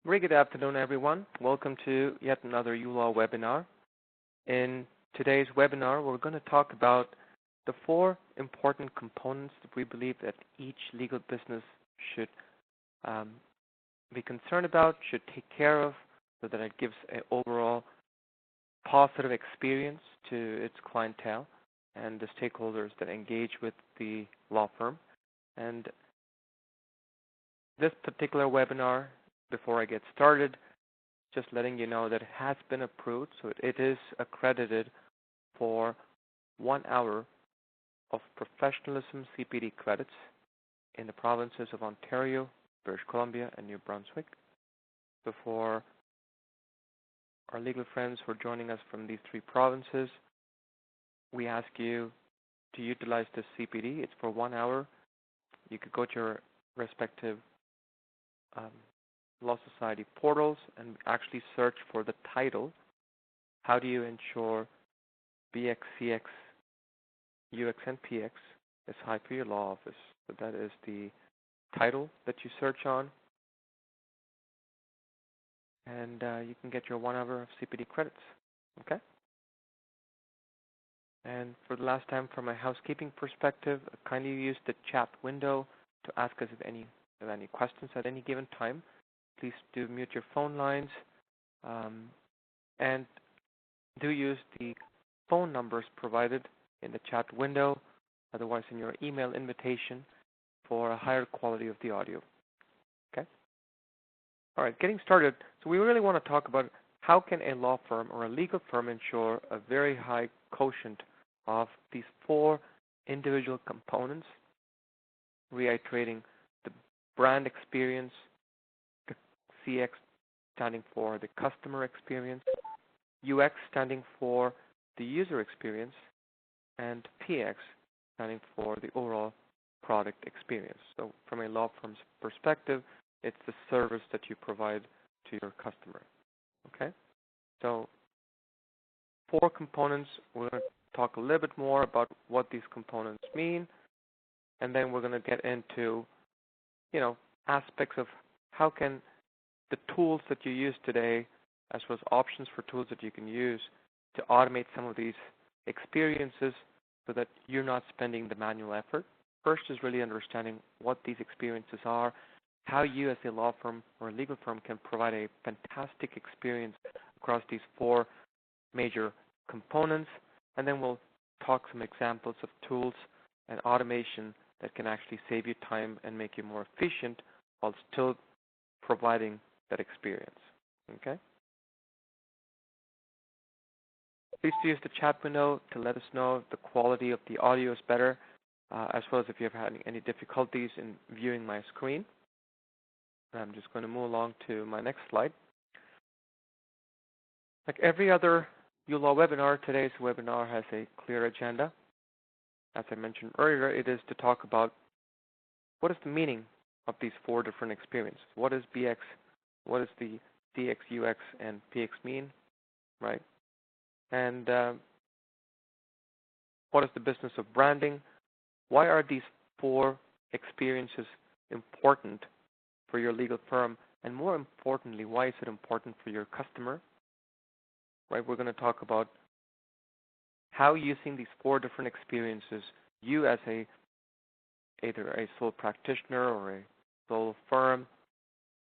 Very good afternoon, everyone. Welcome to yet another uLaw webinar. In today's webinar, we're going to talk about the 4 important components that we believe that each legal business should be concerned about, should take care of, so that it gives an overall positive experience to its clientele and the stakeholders that engage with the law firm. And this particular webinar, before I get started, just letting you know that it has been approved, so it is accredited for 1 hour of professionalism CPD credits in the provinces of Ontario, British Columbia, and New Brunswick. So for our legal friends who are joining us from these 3 provinces, we ask you to utilize this CPD. It's for 1 hour. You could go to your respective Law Society portals and actually search for the title, How Do You Ensure BX, CX, UX, and PX is High for Your Law Office. So that is the title that you search on. And you can get your 1 hour of CPD credits, okay? And for the last time, from a housekeeping perspective, kindly use the chat window to ask us if any questions at any given time. Please do mute your phone lines and do use the phone numbers provided in the chat window, otherwise in your email invitation, for a higher quality of the audio. Okay? All right, getting started. So we really want to talk about how can a law firm or a legal firm ensure a very high quotient of these 4 individual components, reiterating the brand experience, the CX standing for the customer experience, UX standing for the user experience, and PX standing for the overall product experience. So from a law firm's perspective, it's the service that you provide to your customer. Okay? So 4 components. We're going to talk a little bit more about what these components mean, and then we're going to get into, aspects of how can the tools that you use today, as well as options for tools that you can use to automate some of these experiences so that you're not spending the manual effort. First is really understanding what these experiences are, how you as a law firm or a legal firm can provide a fantastic experience across these 4 major components, and then we'll talk some examples of tools and automation that can actually save you time and make you more efficient while still providing that experience. Okay? Please use the chat window to let us know if the quality of the audio is better, as well as if you've had any difficulties in viewing my screen. I'm just going to move along to my next slide. Like every other uLaw webinar, today's webinar has a clear agenda. As I mentioned earlier, it is to talk about what is the meaning of these 4 different experiences. What is BX? What does the CX, UX, and PX mean, right? And what is the business of branding? Why are these 4 experiences important for your legal firm? And more importantly, why is it important for your customer? Right? We're going to talk about how using these 4 different experiences, you as either a sole practitioner or a sole firm,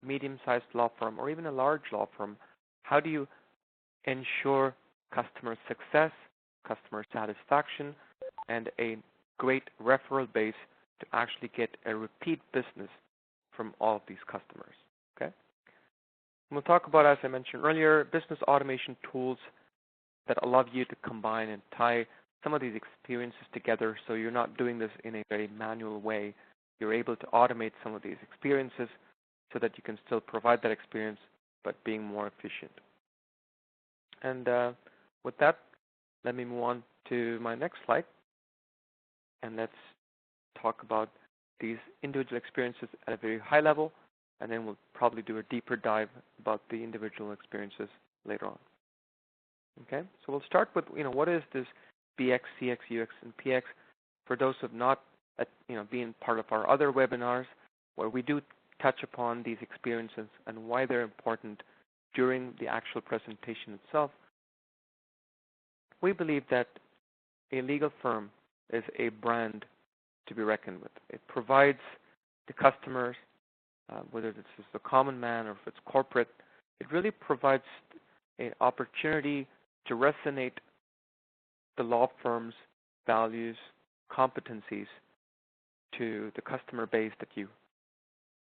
medium-sized law firm, or even a large law firm, how do you ensure customer success, customer satisfaction, and a great referral base to actually get a repeat business from all of these customers? Okay? And we'll talk about, as I mentioned earlier, business automation tools that allow you to combine and tie some of these experiences together so you're not doing this in a very manual way. You're able to automate some of these experiences so that you can still provide that experience but being more efficient. And with that, let me move on to my next slide, and let's talk about these individual experiences at a very high level, and then we'll probably do a deeper dive about the individual experiences later on. Okay, so we'll start with, what is this BX, CX, UX, and PX? For those who have not, been part of our other webinars, where we do touch upon these experiences and why they're important during the actual presentation itself, we believe that a legal firm is a brand to be reckoned with. It provides the customers, whether this is the common man or if it's corporate, it really provides an opportunity to resonate the law firm's values, competencies to the customer base that you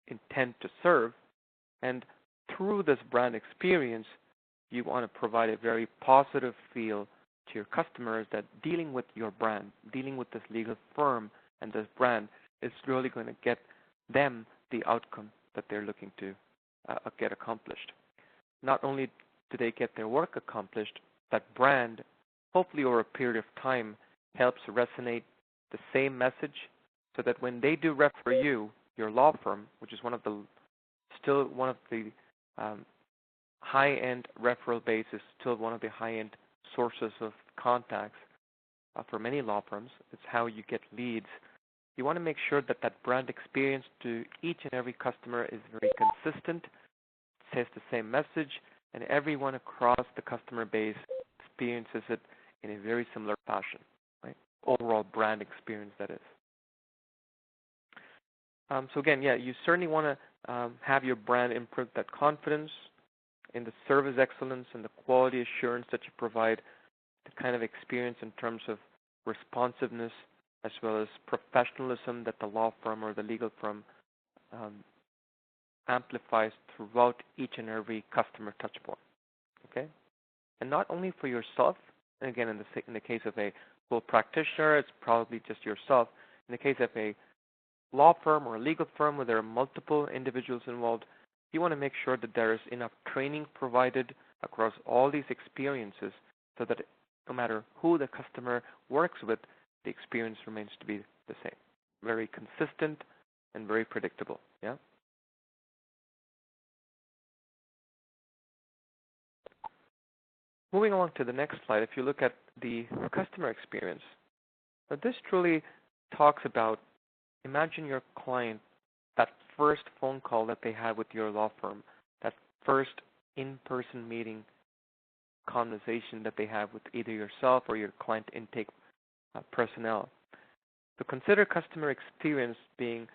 intend to serve. And through this brand experience, you want to provide a very positive feel to your customers that dealing with your brand, dealing with this legal firm and this brand is really going to get them the outcome that they're looking to get accomplished. Not only do they get their work accomplished, that brand, hopefully over a period of time, helps resonate the same message so that when they do refer you, your law firm, which is still one of the high-end referral bases, still one of the high-end sources of contacts for many law firms. It's how you get leads. You want to make sure that that brand experience to each and every customer is very consistent, says the same message, and everyone across the customer base experiences it in a very similar fashion, right? Overall brand experience, that is. So again, yeah, you certainly want to have your brand imprint that confidence in the service excellence and the quality assurance that you provide, the kind of experience in terms of responsiveness as well as professionalism that the law firm or the legal firm amplifies throughout each and every customer touch point, okay? And not only for yourself, and again, in the case of a full practitioner, it's probably just yourself. In the case of a law firm or a legal firm where there are multiple individuals involved, you want to make sure that there is enough training provided across all these experiences so that no matter who the customer works with, the experience remains to be the same. Very consistent and very predictable, yeah? Moving on to the next slide, if you look at the customer experience, now this truly talks about, imagine your client, that first phone call that they have with your law firm, that first in-person meeting conversation that they have with either yourself or your client intake personnel. So consider customer experience being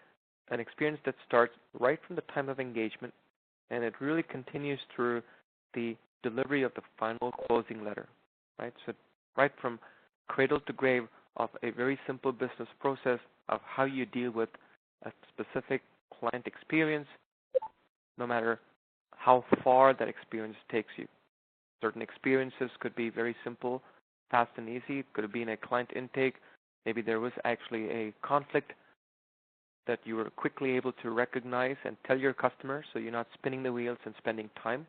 an experience that starts right from the time of engagement, and it really continues through the delivery of the final closing letter, right? So right from cradle to grave of a very simple business process of how you deal with a specific client experience, no matter how far that experience takes you. Certain experiences could be very simple, fast and easy. It could be in a client intake. Maybe there was actually a conflict that you were quickly able to recognize and tell your customer, so you're not spinning the wheels and spending time.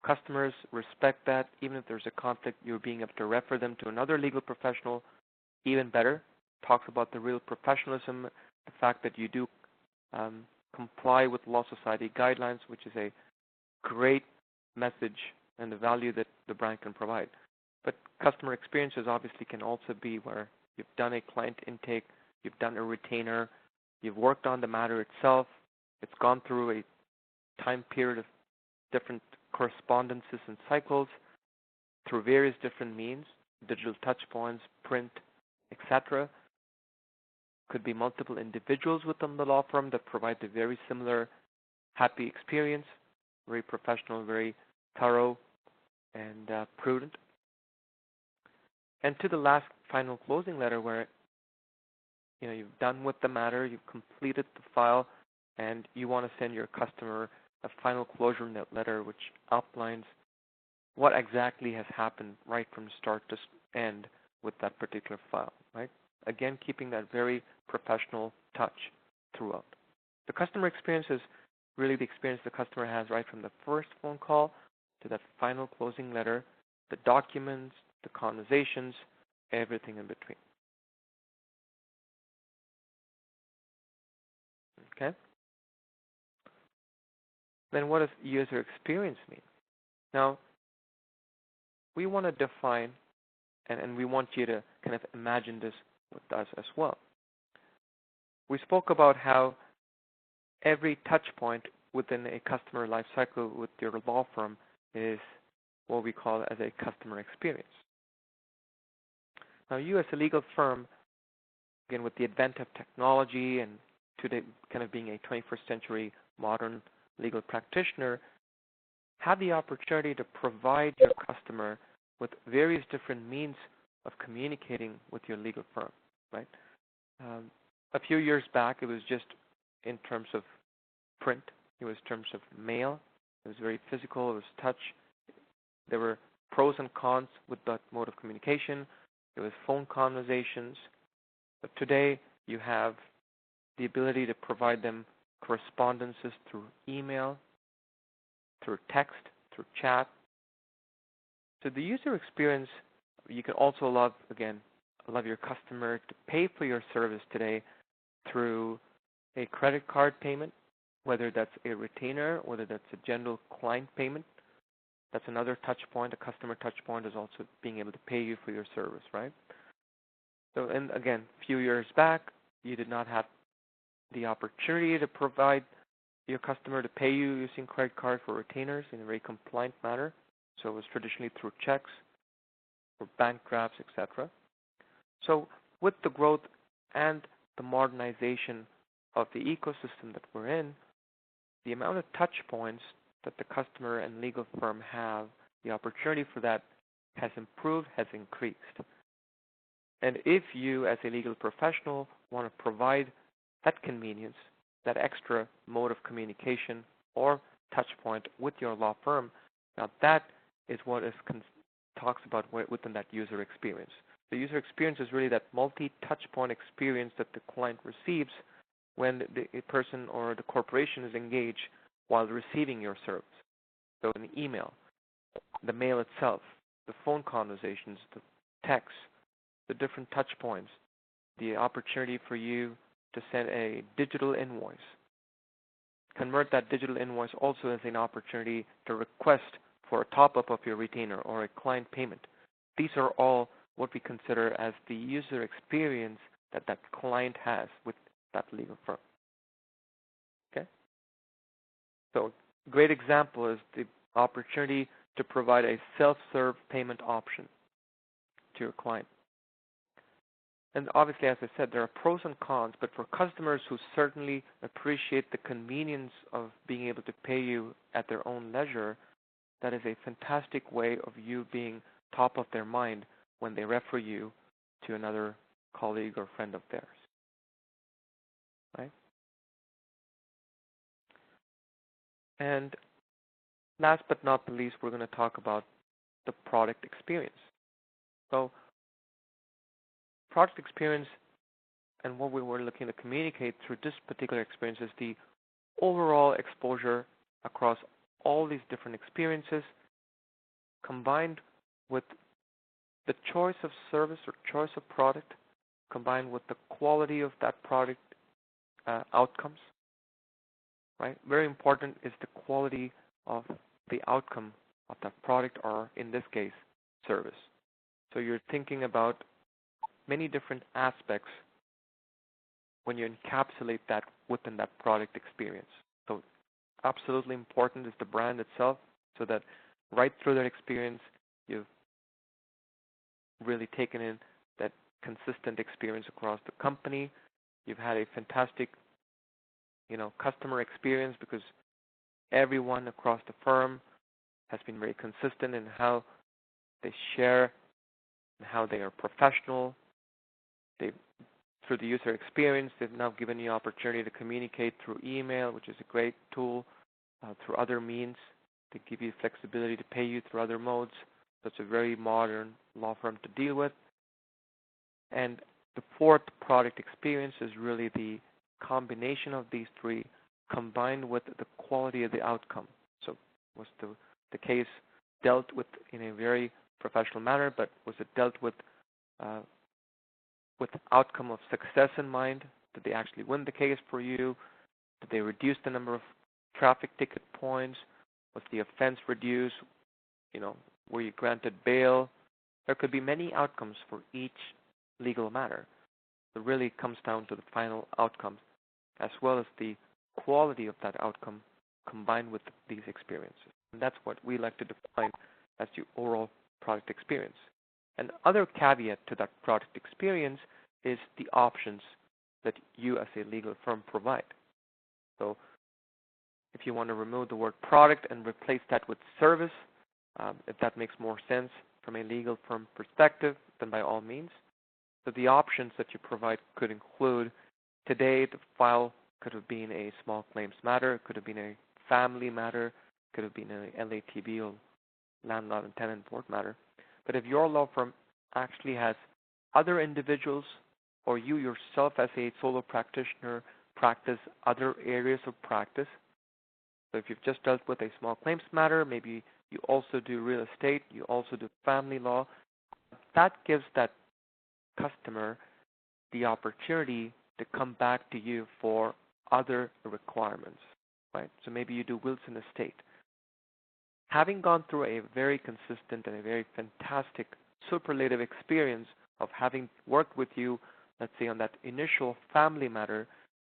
Customers respect that. Even if there's a conflict, you're being able to refer them to another legal professional. Even better, talks about the real professionalism, the fact that you do comply with Law Society guidelines, which is a great message and the value that the brand can provide. But customer experiences obviously can also be where you've done a client intake, you've done a retainer, you've worked on the matter itself, it's gone through a time period of different correspondences and cycles through various different means, digital touch points, print, etc. Could be multiple individuals within the law firm that provide a very similar happy experience, very professional, very thorough, and prudent. And to the last final closing letter where you've done with the matter, you've completed the file, and you want to send your customer a final closure letter which outlines what exactly has happened right from start to end with that particular file, right? Again, keeping that very professional touch throughout. The customer experience is really the experience the customer has right from the first phone call to that final closing letter, the documents, the conversations, everything in between. Okay? Then what does user experience mean? Now, we want to define, and we want you to kind of imagine this with us as well. We spoke about how every touch point within a customer lifecycle with your law firm is what we call as a customer experience. Now, you as a legal firm, again, with the advent of technology and today kind of being a 21st century modern legal practitioner, have the opportunity to provide your customer with various different means of communicating with your legal firm, right? A few years back, it was just in terms of print. It was in terms of mail. It was very physical. It was touch. There were pros and cons with that mode of communication. It was phone conversations. But today, you have the ability to provide them correspondences through email, through text, through chat. So the user experience, you can also allow your customer to pay for your service today through a credit card payment, whether that's a retainer, whether that's a general client payment. That's another touch point. A customer touch point is also being able to pay you for your service, right? So, and again, a few years back, you did not have the opportunity to provide your customer to pay you using credit card for retainers in a very compliant manner. So it was traditionally through checks or bank drafts, etc. So with the growth and the modernization of the ecosystem that we're in, the amount of touch points that the customer and legal firm have, the opportunity for that has improved, has increased. And if you as a legal professional want to provide that convenience, that extra mode of communication or touch point with your law firm, now that is what is talks about within that user experience. The user experience is really that multi-touch point experience that the client receives when the person or the corporation is engaged while receiving your service. So an email, the mail itself, the phone conversations, the text, the different touch points, the opportunity for you to send a digital invoice. Convert that digital invoice also as an opportunity to request for a top-up of your retainer or a client payment. These are all what we consider as the user experience that that client has with that legal firm. Okay? So a great example is the opportunity to provide a self-serve payment option to your client. And obviously, as I said, there are pros and cons, but for customers who certainly appreciate the convenience of being able to pay you at their own leisure, that is a fantastic way of you being top of their mind when they refer you to another colleague or friend of theirs. Right? And last but not the least, we're going to talk about the product experience. So product experience and what we were looking to communicate through this particular experience is the overall exposure across all these different experiences combined with the choice of service or choice of product combined with the quality of that product outcomes. Right? Very important is the quality of the outcome of that product or, in this case, service. So you're thinking about many different aspects when you encapsulate that within that product experience. So absolutely important is the brand itself, so that right through that experience, you've really taken in that consistent experience across the company. You've had a fantastic, customer experience because everyone across the firm has been very consistent in how they share and how they are professional. Through the user experience, they've now given you opportunity to communicate through email, which is a great tool, through other means. They give you flexibility to pay you through other modes. So it's a very modern law firm to deal with. And the fourth product experience is really the combination of these three combined with the quality of the outcome. So was the case dealt with in a very professional manner, but was it dealt with outcome of success in mind? Did they actually win the case for you? Did they reduce the number of traffic ticket points? Was the offense reduced? Were you granted bail? There could be many outcomes for each legal matter. It really comes down to the final outcome, as well as the quality of that outcome combined with these experiences. And that's what we like to define as the overall product experience. And other caveat to that product experience is the options that you as a legal firm provide. So if you want to remove the word product and replace that with service, if that makes more sense from a legal firm perspective, then by all means. So the options that you provide could include, today the file could have been a small claims matter, could have been a family matter, could have been a LATB or landlord and tenant board matter. But if your law firm actually has other individuals or you yourself as a solo practitioner practice other areas of practice, so if you've just dealt with a small claims matter, maybe you also do real estate, you also do family law, that gives that customer the opportunity to come back to you for other requirements, right? So maybe you do Wilson Estate. Having gone through a very consistent and a very fantastic superlative experience of having worked with you, let's say on that initial family matter,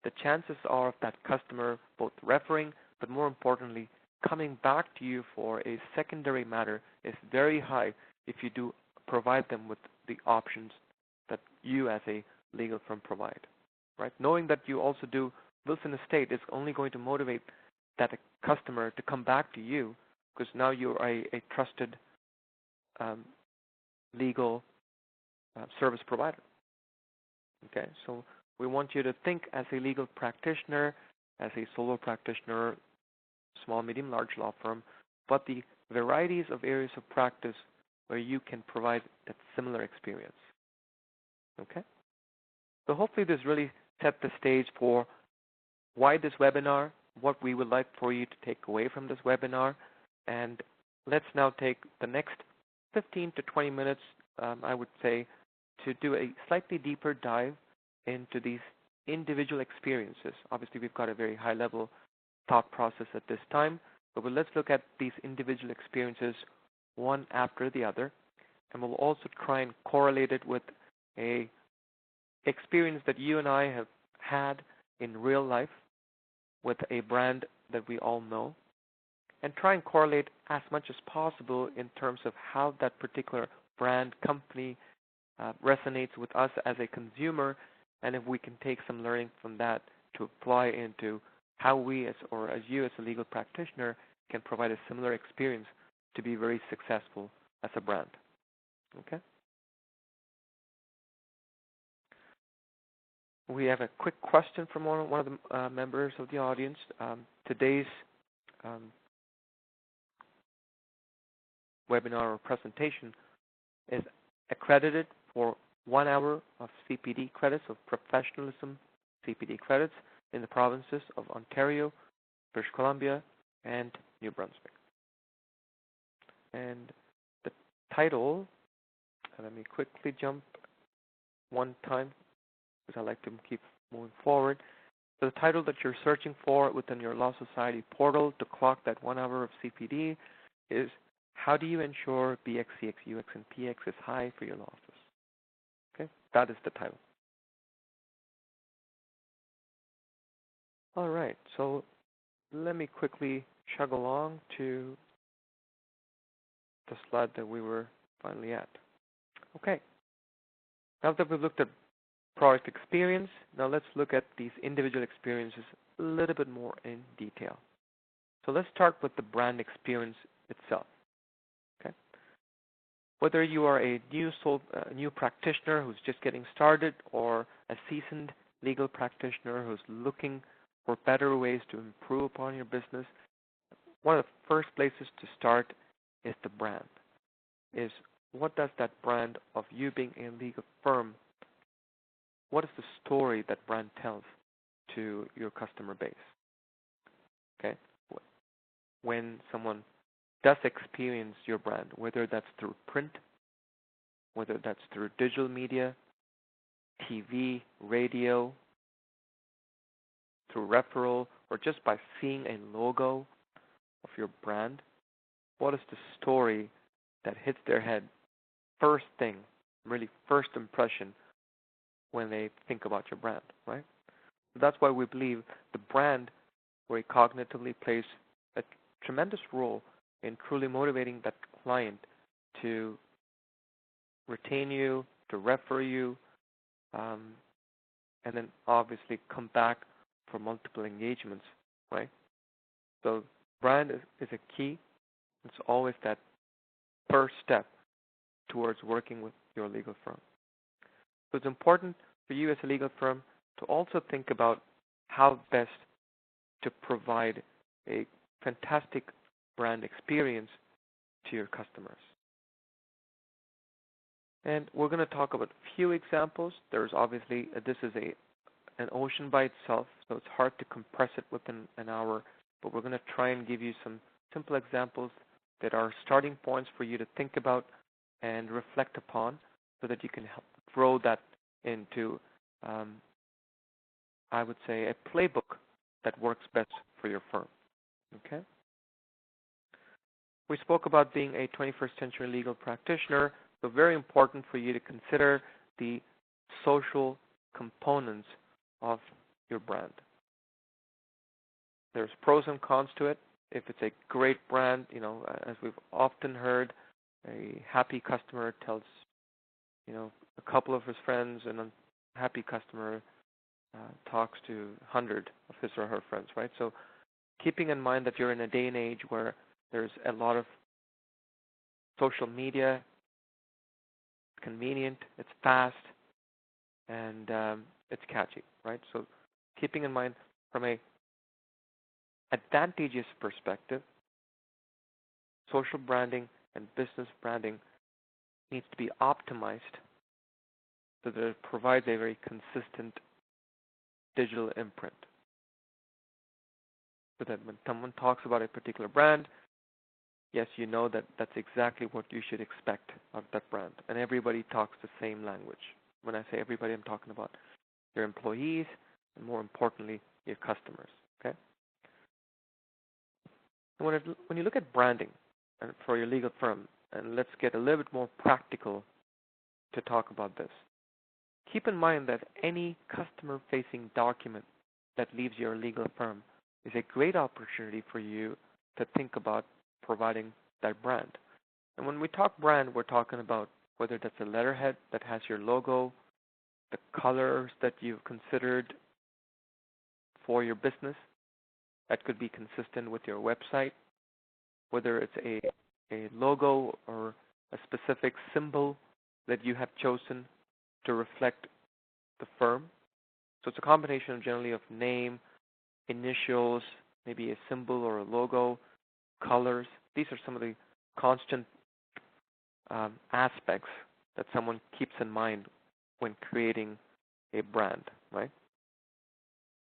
the chances are of that customer both referring, but more importantly, coming back to you for a secondary matter is very high if you do provide them with the options that you as a legal firm provide, right? Knowing that you also do Wilson Estate is only going to motivate that customer to come back to you because now you're a trusted legal service provider. Okay, so we want you to think as a legal practitioner, as a solo practitioner, small, medium, large law firm, but the varieties of areas of practice where you can provide that similar experience. Okay? So hopefully this really set the stage for why this webinar, what we would like for you to take away from this webinar, and let's now take the next 15 to 20 minutes, I would say, to do a slightly deeper dive into these individual experiences. Obviously, we've got a very high-level thought process at this time, but let's look at these individual experiences one after the other, and we'll also try and correlate it with a experience that you and I have had in real life with a brand that we all know, and try and correlate as much as possible in terms of how that particular brand company resonates with us as a consumer, and if we can take some learning from that to apply into how we as you as a legal practitioner can provide a similar experience to be very successful as a brand. Okay? We have a quick question from one of the members of the audience. Today's webinar or presentation is accredited for 1 hour of CPD credits, of professionalism CPD credits in the provinces of Ontario, British Columbia, and New Brunswick. And the title, let me quickly jump one time because I like to keep moving forward. So the title that you're searching for within your Law Society portal to clock that 1 hour of CPD is how do you ensure BX, CX, UX, and PX is high for your law office? Okay, that is the title. All right, so let me quickly chug along to the slide that we were finally at. Okay, now that we've looked at product experience, now let's look at these individual experiences a little bit more in detail. So let's start with the brand experience itself. Okay, whether you are a new practitioner who's just getting started or a seasoned legal practitioner who's looking for better ways to improve upon your business, one of the first places to start is the brand. Is what does that brand of you being a legal firm, what is the story that brand tells to your customer base? Okay, when someone does experience your brand, whether that's through print, whether that's through digital media, TV, radio, through referral, or just by seeing a logo of your brand, what is the story that hits their head first thing, really first impression when they think about your brand, right? That's why we believe the brand where he cognitively plays a tremendous role in truly motivating that client to retain you, to refer you, and then obviously come back for multiple engagements, right? So brand is a key. It's always that first step towards working with your legal firm. So it's important for you as a legal firm to also think about how best to provide a fantastic brand experience to your customers. And we're going to talk about a few examples. There's obviously, this is an ocean by itself, so it's hard to compress it within an hour, but we're going to try and give you some simple examples that are starting points for you to think about and reflect upon so that you can help grow that into, I would say, a playbook that works best for your firm. Okay? We spoke about being a 21st century legal practitioner, so very important for you to consider the social components of your brand. There's pros and cons to it. If it's a great brand, as we've often heard, a happy customer tells, a couple of his friends, and a happy customer talks to 100 of his or her friends, right? So keeping in mind that you're in a day and age where there's a lot of social media, it's convenient, it's fast, and it's catchy, right? So keeping in mind from a advantageous perspective, social branding and business branding needs to be optimized so that it provides a very consistent digital imprint. So that when someone talks about a particular brand, yes, you know that that's exactly what you should expect of that brand. And everybody talks the same language. When I say everybody, I'm talking about your employees and, more importantly, your customers. Okay? And when you look at branding for your legal firm, and let's get a little bit more practical to talk about this, keep in mind that any customer-facing document that leaves your legal firm is a great opportunity for you to think about providing that brand. And when we talk brand, we're talking about whether that's a letterhead that has your logo, the colors that you've considered for your business that could be consistent with your website, whether it's a logo or a specific symbol that you have chosen to reflect the firm. So it's a combination generally of name, initials, maybe a symbol or a logo, colors. These are some of the constant aspects that someone keeps in mind when creating a brand, right?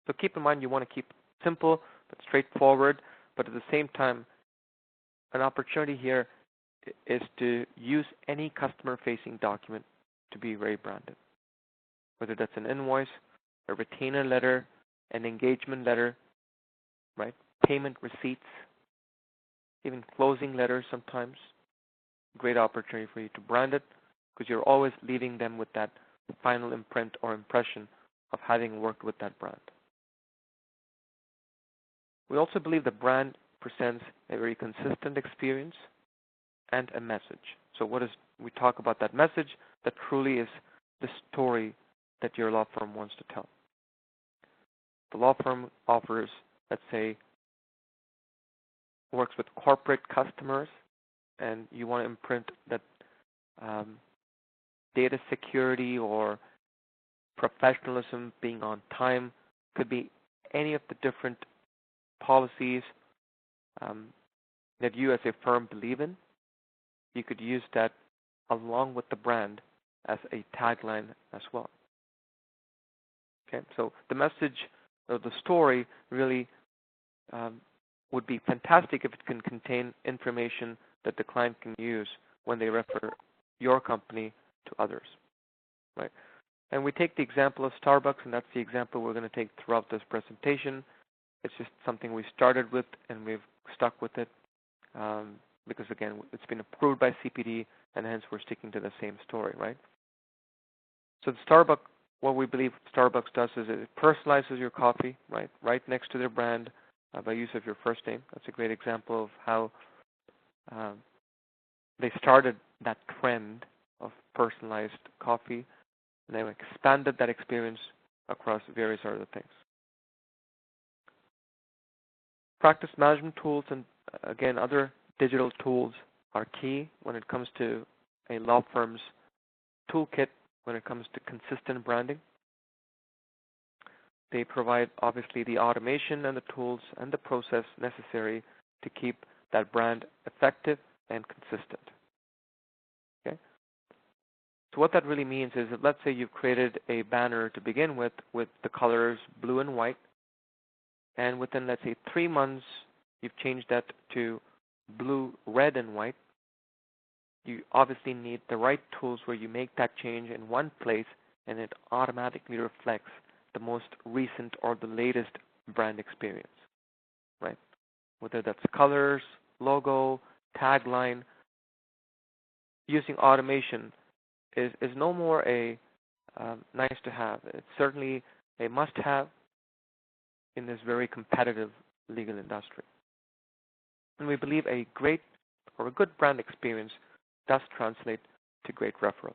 So keep in mind you want to keep it simple but straightforward, but at the same time, an opportunity here is to use any customer-facing document to be very branded, whether that's an invoice, a retainer letter, an engagement letter, right? Payment receipts, even closing letters sometimes. Great opportunity for you to brand it because you're always leaving them with that final imprint or impression of having worked with that brand. We also believe the brand presents a very consistent experience and a message. So we talk about that message that truly is the story that your law firm wants to tell. The law firm offers, let's say, works with corporate customers, and you want to imprint that data security or professionalism, being on time, could be any of the different policies that you as a firm believe in. You could use that along with the brand as a tagline as well. Okay, so the message or the story really would be fantastic if it can contain information that the client can use when they refer your company to others, right? And we take the example of Starbucks, and that's the example we're going to take throughout this presentation. It's just something we started with, and we've stuck with it because, again, it's been approved by CPD, and hence we're sticking to the same story, right? So the Starbucks, what we believe Starbucks does is it personalizes your coffee, right next to their brand. by use of your first name. That's a great example of how they started that trend of personalized coffee, and they expanded that experience across various other things. Practice management tools and, again, other digital tools are key when it comes to a law firm's toolkit when it comes to consistent branding. They provide, obviously, the automation and the tools and the process necessary to keep that brand effective and consistent. Okay? So what that really means is that, let's say you've created a banner to begin with the colors blue and white, and within, let's say, 3 months, you've changed that to blue, red, and white. You obviously need the right tools where you make that change in one place and it automatically reflects the most recent or the latest brand experience, right? Whether that's colors, logo, tagline, using automation is no more a nice to have. It's certainly a must have in this very competitive legal industry. And we believe a great or a good brand experience does translate to great referrals.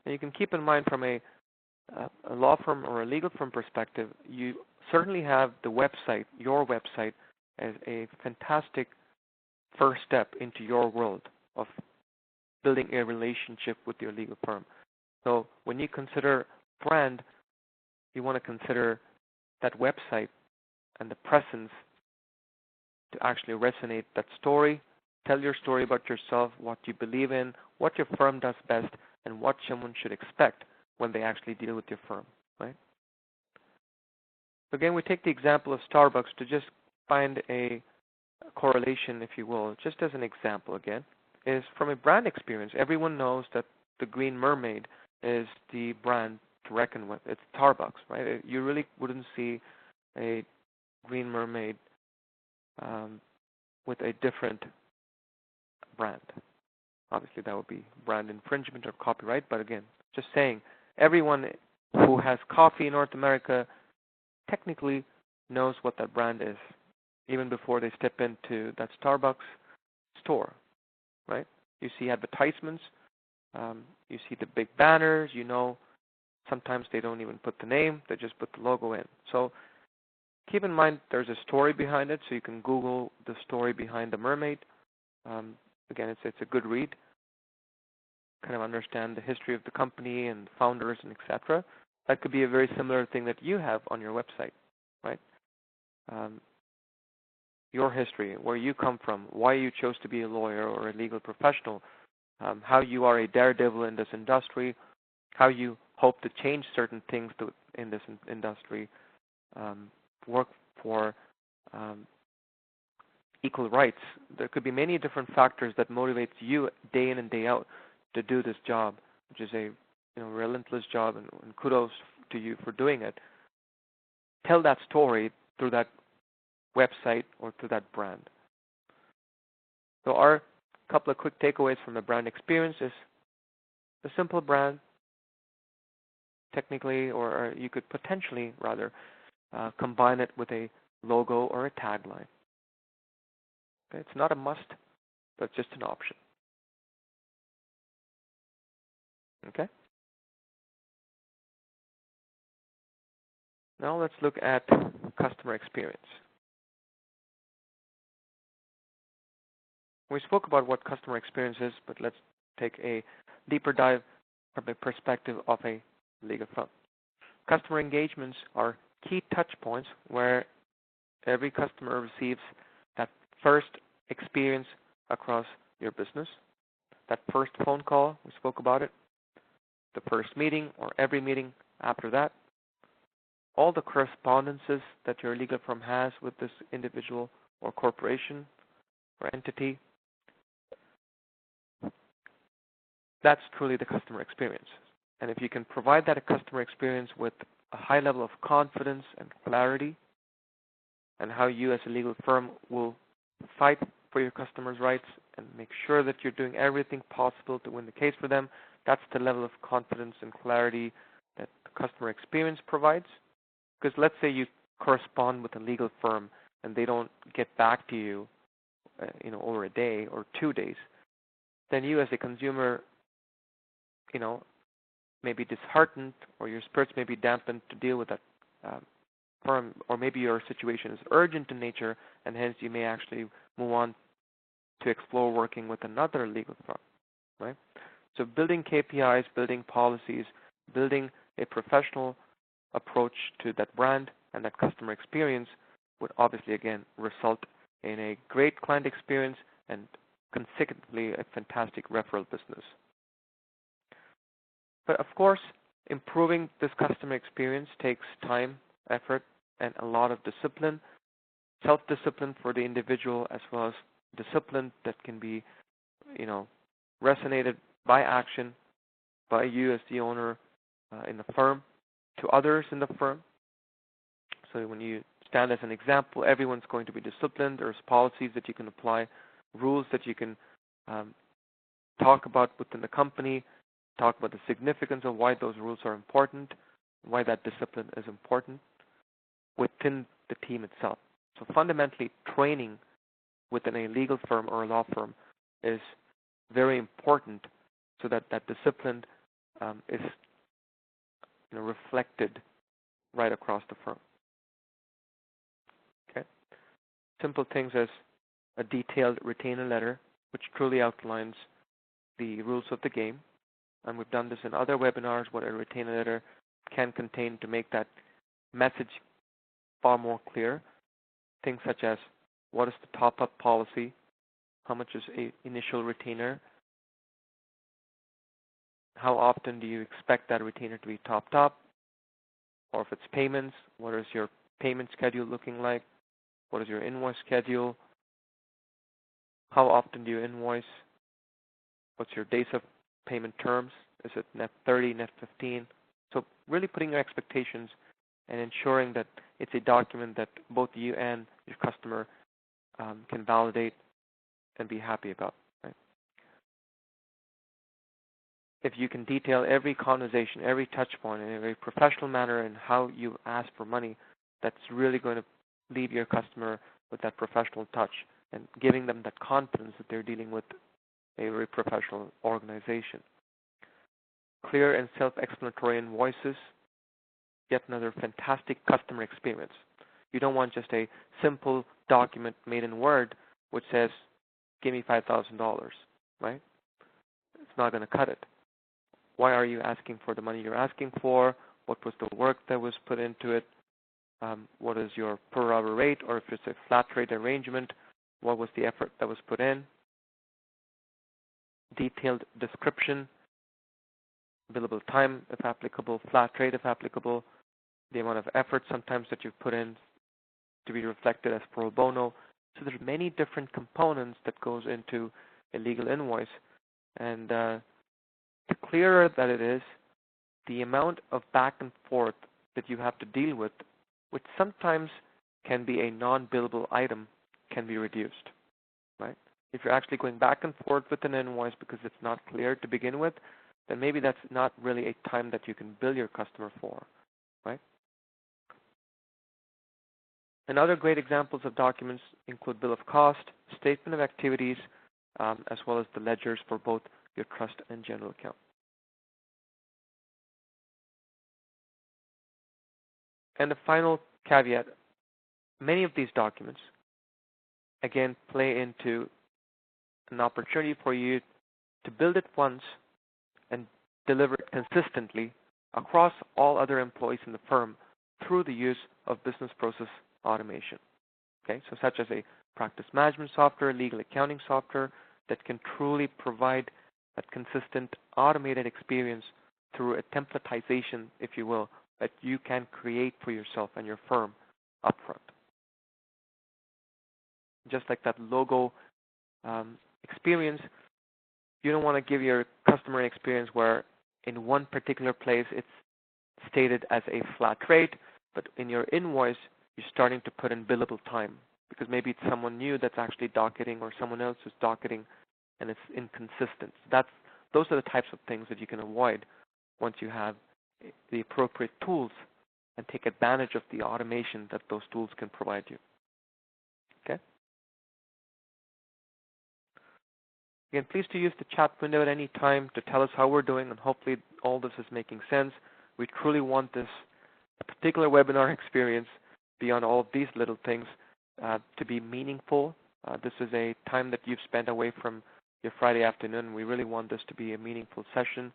And you can keep in mind from a law firm or a legal firm perspective, you certainly have the website, your website, as a fantastic first step into your world of building a relationship with your legal firm. So when you consider brand, you want to consider that website and the presence to actually resonate that story, tell your story about yourself, what you believe in, what your firm does best, and what someone should expect when they actually deal with your firm, right? Again, we take the example of Starbucks to just find a correlation, if you will, just as an example again, is from a brand experience. Everyone knows that the Green Mermaid is the brand to reckon with. It's Starbucks, right? You really wouldn't see a Green Mermaid with a different brand. Obviously, that would be brand infringement or copyright, but again, just saying, everyone who has coffee in North America technically knows what that brand is, even before they step into that Starbucks store, right? You see advertisements, you see the big banners, you know, sometimes they don't even put the name, they just put the logo in. So keep in mind there's a story behind it, so you can Google the story behind the mermaid. Again, it's a good read. Kind of understand the history of the company and founders and etc. That could be a very similar thing that you have on your website, right? Your history, where you come from, why you chose to be a lawyer or a legal professional, how you are a daredevil in this industry, how you hope to change certain things in this industry, work for equal rights. There could be many different factors that motivates you day in and day out to do this job, which is a relentless job, and kudos to you for doing it. Tell that story through that website or through that brand. So our couple of quick takeaways from the brand experience is a simple brand, technically, or you could potentially rather combine it with a logo or a tagline. Okay, it's not a must, but it's just an option. Okay? Now let's look at customer experience. We spoke about what customer experience is, but let's take a deeper dive from the perspective of a legal firm. Customer engagements are key touch points where every customer receives that first experience across your business, that first phone call, we spoke about it, the first meeting or every meeting after that, all the correspondences that your legal firm has with this individual or corporation or entity. That's truly the customer experience. And if you can provide that customer experience with a high level of confidence and clarity, and how you as a legal firm will fight for your customers' rights and make sure that you're doing everything possible to win the case for them, that's the level of confidence and clarity that the customer experience provides. Because let's say you correspond with a legal firm and they don't get back to you, over a day or 2 days, then you as a consumer, may be disheartened, or your spirits may be dampened to deal with that firm, or maybe your situation is urgent in nature, and hence you may actually move on to explore working with another legal firm, right? So building KPIs, building policies, building a professional approach to that brand and that customer experience would obviously, again, result in a great client experience and consecutively a fantastic referral business. But of course, improving this customer experience takes time, effort, and a lot of discipline, self-discipline for the individual, as well as discipline that can be, resonated by action by you as the owner in the firm to others in the firm. So when you stand as an example, everyone's going to be disciplined. There's policies that you can apply, rules that you can talk about within the company, talk about the significance of why those rules are important, why that discipline is important within the team itself. So fundamentally, training within a legal firm or a law firm is very important so that that discipline is reflected right across the firm. Okay. Simple things as a detailed retainer letter, which truly outlines the rules of the game. And we've done this in other webinars, what a retainer letter can contain to make that message far more clear. Things such as what is the top-up policy, how much is an initial retainer, how often do you expect that retainer to be topped up, or if it's payments, what is your payment schedule looking like, what is your invoice schedule, how often do you invoice, what's your days of payment terms, is it net 30, net 15? So really putting your expectations and ensuring that it's a document that both you and your customer can validate and be happy about. Right? If you can detail every conversation, every touch point in a very professional manner and how you ask for money, that's really going to leave your customer with that professional touch and giving them that confidence that they're dealing with a very professional organization. Clear and self-explanatory invoices, yet another fantastic customer experience. You don't want just a simple document made in Word which says, give me $5,000, right? It's not going to cut it. Why are you asking for the money you're asking for? What was the work that was put into it? What is your per hour rate? Or if it's a flat rate arrangement, what was the effort that was put in? Detailed description, billable time if applicable, flat rate if applicable, the amount of effort sometimes that you've put in to be reflected as pro bono. So there's many different components that goes into a legal invoice, and the clearer that it is, the amount of back and forth that you have to deal with, which sometimes can be a non-billable item, can be reduced, right? If you're actually going back and forth with an invoice because it's not clear to begin with, then maybe that's not really a time that you can bill your customer for, right? And other great examples of documents include bill of cost, statement of activities, as well as the ledgers for both your trust and general account. And the final caveat, many of these documents, again, play into an opportunity for you to build it once and deliver it consistently across all other employees in the firm through the use of business process automation. Okay, so such as a practice management software, legal accounting software that can truly provide that consistent automated experience through a templatization, if you will, that you can create for yourself and your firm upfront. Just like that logo experience, you don't want to give your customer an experience where in one particular place it's stated as a flat rate, but in your invoice you're starting to put in billable time because maybe it's someone new that's actually docketing or someone else is docketing and it's inconsistent. Those are the types of things that you can avoid once you have the appropriate tools and take advantage of the automation that those tools can provide you. Okay? Again, please to use the chat window at any time to tell us how we're doing, and hopefully all this is making sense. We truly want this particular webinar experience, beyond all of these little things, to be meaningful. This is a time that you've spent away from your Friday afternoon. We really want this to be a meaningful session.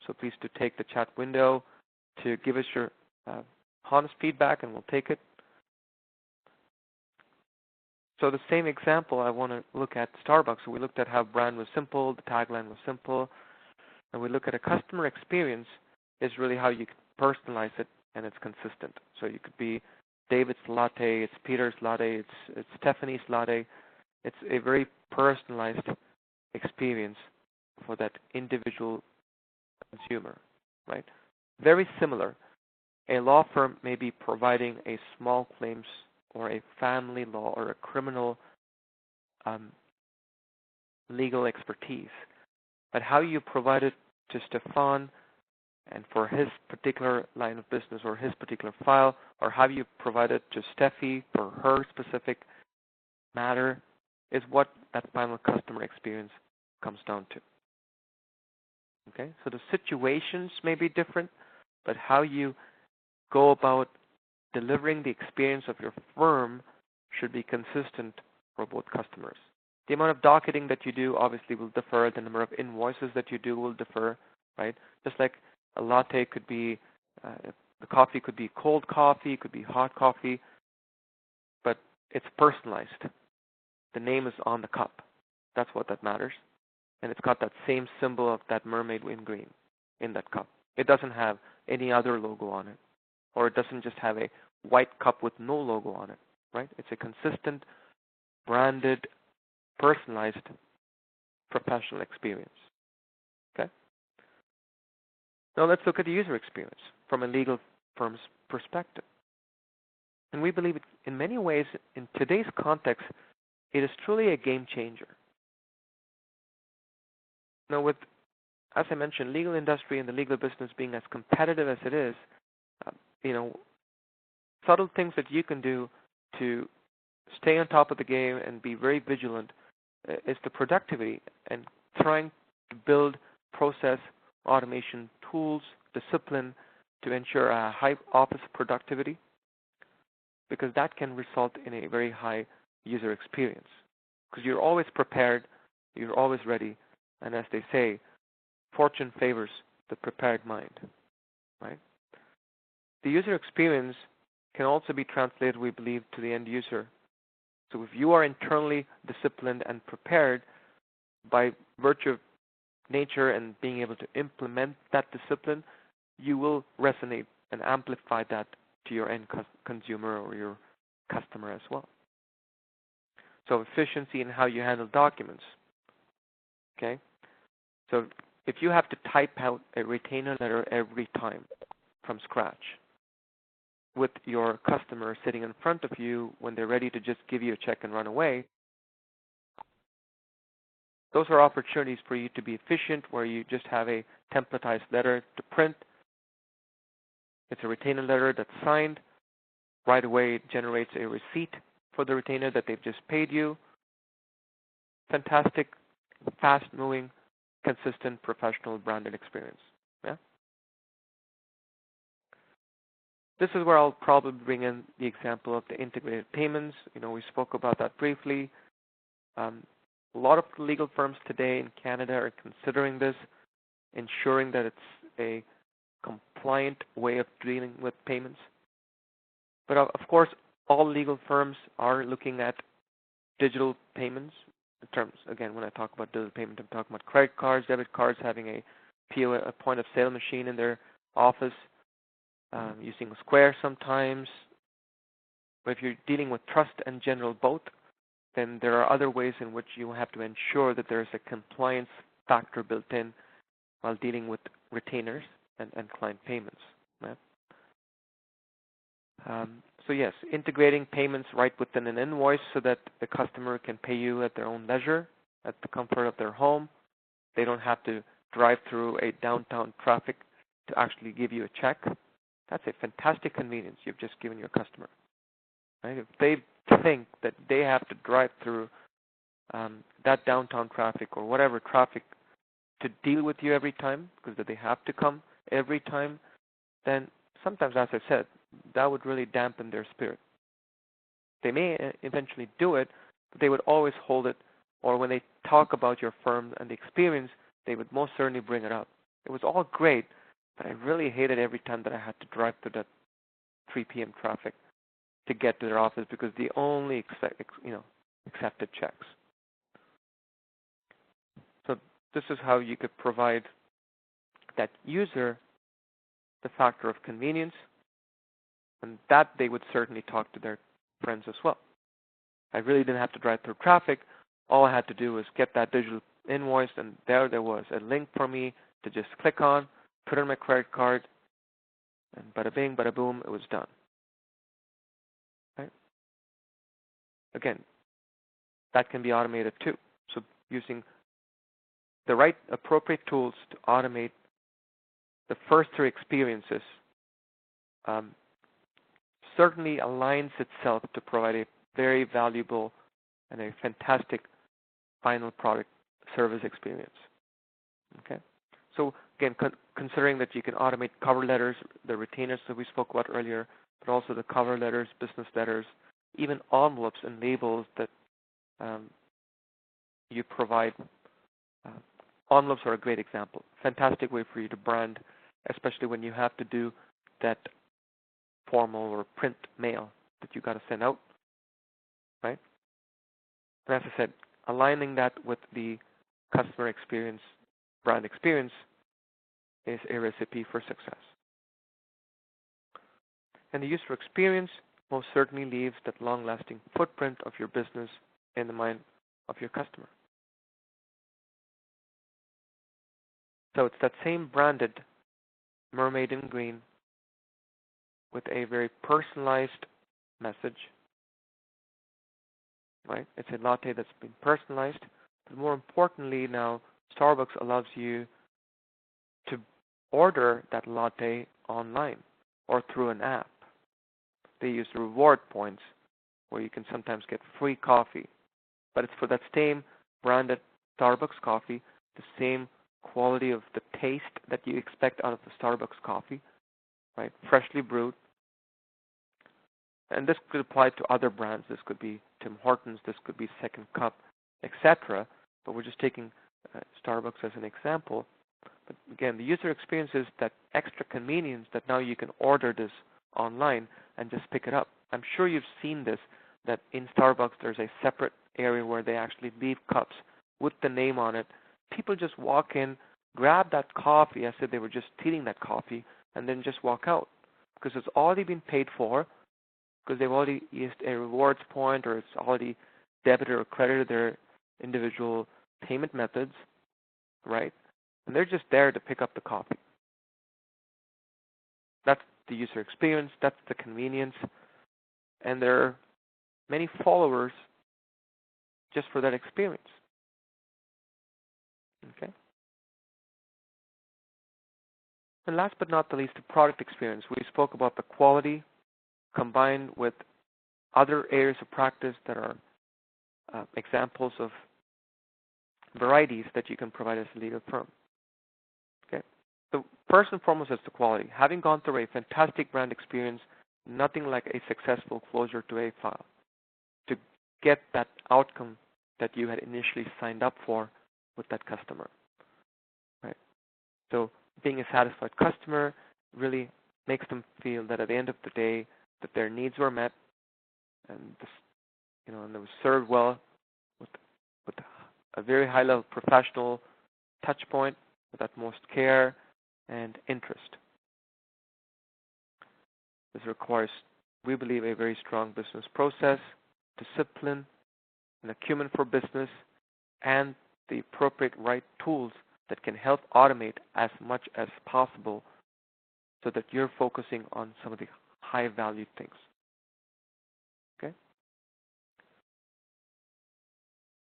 So please to take the chat window to give us your honest feedback, and we'll take it. So the same example, I want to look at Starbucks. So we looked at how brand was simple, the tagline was simple, and we look at a customer experience is really how you can personalize it and it's consistent. So you could be David's latte, it's Peter's latte, it's Stephanie's latte. It's a very personalized experience for that individual consumer, right? Very similar. A law firm may be providing a small claims or a family law or a criminal legal expertise. But how you provide it to Stefan and for his particular line of business or his particular file, or how you provide it to Steffi for her specific matter, is what that final customer experience comes down to. Okay, so the situations may be different, but how you go about delivering the experience of your firm should be consistent for both customers. The amount of docketing that you do obviously will differ. The number of invoices that you do will differ, right? Just like a latte could be, the coffee could be cold coffee, it could be hot coffee, but it's personalized. The name is on the cup. That's what that matters. And it's got that same symbol of that mermaid in green in that cup. It doesn't have any other logo on it. Or it doesn't just have a white cup with no logo on it, right? It's a consistent, branded, personalized, professional experience. Okay? Now let's look at the user experience from a legal firm's perspective. And we believe it, in many ways, in today's context, it is truly a game changer. Now with, as I mentioned, legal industry and the legal business being as competitive as it is, subtle things that you can do to stay on top of the game and be very vigilant is the productivity and trying to build process automation tools, discipline to ensure a high office productivity, because that can result in a very high user experience. Because you're always prepared, you're always ready, and as they say, fortune favors the prepared mind, right? The user experience can also be translated, we believe, to the end user. So if you are internally disciplined and prepared by virtue of nature and being able to implement that discipline, you will resonate and amplify that to your end consumer or your customer as well. So efficiency in how you handle documents. Okay? So if you have to type out a retainer letter every time from scratch, with your customer sitting in front of you when they're ready to just give you a check and run away, those are opportunities for you to be efficient, where you just have a templatized letter to print. It's a retainer letter that's signed. Right away, it generates a receipt for the retainer that they've just paid you. Fantastic, fast-moving, consistent, professional, branded experience. Yeah? This is where I'll probably bring in the example of the integrated payments. We spoke about that briefly. A lot of legal firms today in Canada are considering this, ensuring that it's a compliant way of dealing with payments. But of course, all legal firms are looking at digital payments. In terms, again, when I talk about digital payment, I'm talking about credit cards, debit cards, having a point of sale machine in their office. Using Square sometimes. But if you're dealing with trust and general both, then there are other ways in which you have to ensure that there's a compliance factor built in while dealing with retainers and client payments. Right? So yes, integrating payments right within an invoice so that the customer can pay you at their own leisure, at the comfort of their home. They don't have to drive through a downtown traffic to actually give you a check. That's a fantastic convenience you've just given your customer. Right? If they think that they have to drive through that downtown traffic or whatever traffic to deal with you every time, because they have to come every time, then sometimes, as I said, that would really dampen their spirit. They may eventually do it, but they would always hold it, or when they talk about your firm and the experience, they would most certainly bring it up. It was all great, but I really hated every time that I had to drive through that 3 p.m. traffic to get to their office because they only accepted checks. So this is how you could provide that user the factor of convenience, and that they would certainly talk to their friends as well. I really didn't have to drive through traffic. All I had to do was get that digital invoice, and there was a link for me to just click on, put in my credit card, and bada bing, bada boom, it was done. Right? Again, that can be automated too. So using the right appropriate tools to automate the first 3 experiences certainly aligns itself to provide a very valuable and a fantastic final product service experience. Okay, so again, considering that you can automate cover letters, the retainers that we spoke about earlier, but also the cover letters, business letters, even envelopes and labels that you provide. Envelopes are a great example. Fantastic way for you to brand, especially when you have to do that formal or print mail that you got to send out, right? And as I said, aligning that with the customer experience, brand experience, is a recipe for success. And the user experience most certainly leaves that long-lasting footprint of your business in the mind of your customer. So it's that same branded mermaid in green with a very personalized message, right? It's a latte that's been personalized, but more importantly now, Starbucks allows you to order that latte online or through an app. They use reward points where you can sometimes get free coffee, but it's for that same branded Starbucks coffee, the same quality of the taste that you expect out of the Starbucks coffee, right? Freshly brewed. And this could apply to other brands. This could be Tim Hortons, this could be Second Cup, etc. But we're just taking Starbucks as an example. But again, the user experience is that extra convenience that now you can order this online and just pick it up. I'm sure you've seen this, that in Starbucks there's a separate area where they actually leave cups with the name on it. People just walk in, grab that coffee as if they were just stealing that coffee, and then just walk out because it's already been paid for, because they've already used a rewards point or it's already debited or credited their individual payment methods, right? And they're just there to pick up the coffee. That's the user experience, that's the convenience, and there are many followers just for that experience. Okay. And last but not the least, the product experience. We spoke about the quality combined with other areas of practice that are examples of varieties that you can provide as a legal firm. Okay. So first and foremost is the quality. Having gone through a fantastic brand experience, nothing like a successful closure to a file to get that outcome that you had initially signed up for with that customer. Right. So being a satisfied customer really makes them feel that at the end of the day that their needs were met, and this, and they were served well with a very high level professional touch point with utmost care and interest. This requires, we believe, a very strong business process, discipline, an acumen for business, and the appropriate right tools that can help automate as much as possible so that you're focusing on some of the high value things. Okay?